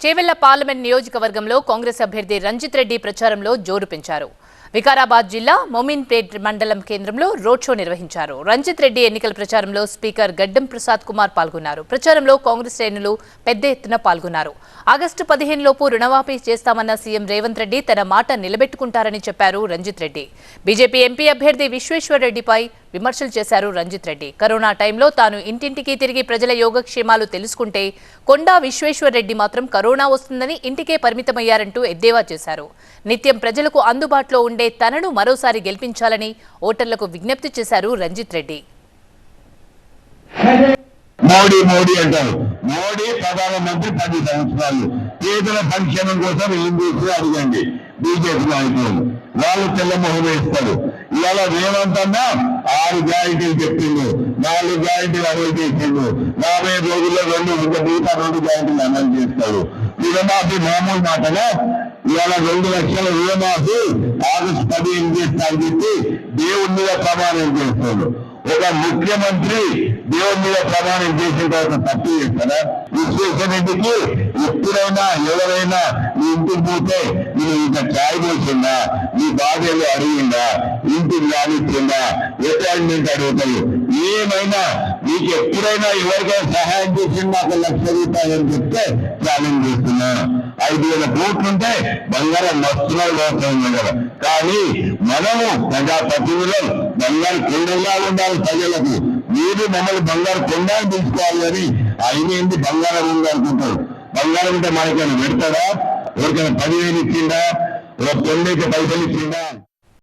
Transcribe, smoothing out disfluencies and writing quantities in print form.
Chevella parliament నియోజకవర్గంలో కాంగ్రెస్ అభ్యర్థి రంజిత్ రెడ్డి ప్రచారంలో జోరు పెంచారు. వికారాబాద్ జిల్లా మోమిన్పేట్ మండలం కేంద్రంలో రోడ్ షో నిర్వహించారు. రంజిత్ రెడ్డి ఎన్నికల ప్రచారంలో స్పీకర్ గడ్డం ప్రసాద్ కుమార్ పాల్గొన్నారు. ప్రచారంలో కాంగ్రెస్ శ్రేణులు పెద్ద ఎత్తున పాల్గొన్నారు. ఆగస్టు 15 లోపు రుణమాఫీ చేస్తామన్న సీఎం రేవంత్ రెడ్డి తన మాట నిలబెట్టుకుంటారని చెప్పారు రంజిత్ రెడ్డి. బీజేపీ ఎంపీ అభ్యర్థి విశ్వేశ్వర్ రెడ్డిపై విమర్శలు చేశారు రంజిత్ రెడ్డి. కరోనా టైంలో తాను ఇంటింటికి తిరిగి ప్రజల యోగక్షేమాలు తెలుసుకుంటే కొండా విశ్వేశ్వర్ రెడ్డి మాత్రం కరోనా వస్తుందని ఇంటికే పరిమితమయ్యారంటూ ఎద్దేవా చేశారు. నిత్యం ప్రజలకు అందుబాటులో ఉండే తనను మరోసారి గెలిపించాలని ఓటర్లకు విజ్ఞప్తి చేశారు రంజిత్ రెడ్డి. మోడీ మోడీ అంటారు. మోడీ ప్రధానమంత్రి 10 సంవత్సరాలు పేదల సంక్షేమం కోసం ఏం చేసి అడగండి. బీజేపీ నాయకులు వాళ్ళు తెల్లమొహం వేస్తారు. ఇవాళ రేవంత్ అన్నా 6 గ్యారెంటీలు చెప్పిండు, 4 గ్యారెంటీలు అమలు చేసిండు. 40 రోజుల్లో 2 గ్యారెంటీలు అమలు చేస్తాడు. రుణమాఫీ మామూలు మాటగా ఇవాళ 2 లక్షల రుణమాఫీ ఆగస్టు 15 చేస్తా అని చెప్పి దేవుడి మీద ప్రమాణం చేస్తాడు. ఒక ముఖ్యమంత్రి దేవుడి మీద ప్రమాణం చేసిన తర్వాత తప్పు చేస్తారా? విశ్వేశ్వర రెడ్డికి ఎప్పుడైనా ఎవరైనా నీ ఇంటికి పోతే నేను ఇంకా ఛాయ్ పోసిందా, నీ బాధలు అడిగిందా, ఇంటికి రానిచ్చిందా, అపాయింట్మెంట్ అడుగుతాడు. ఏమైనా నీకు ఎప్పుడైనా ఎవరికైనా సహాయం చేసింది నాకు 1,00,000 రూపాయలు అని చెప్తే ఛాలెంజ్ చేస్తున్నా. 5,000 కోట్లుంటే బంగారం మస్తున్నారు అవసరం కదా. కానీ మనము ప్రజాప్రతినిధులు బంగారు కొండలా ఉండాలి ప్రజలకు. మీరు మమ్మల్ని బంగారు కొండని తీసుకోవాలి అని అయినేంది బంగారం ఉందనుకుంటారు. బంగారం ఉంటే మనకైనా పెడతాడా? ఎవరికైనా 10,000 ఇచ్చిందా? ఒక 9 పైసలు ఇచ్చిందా?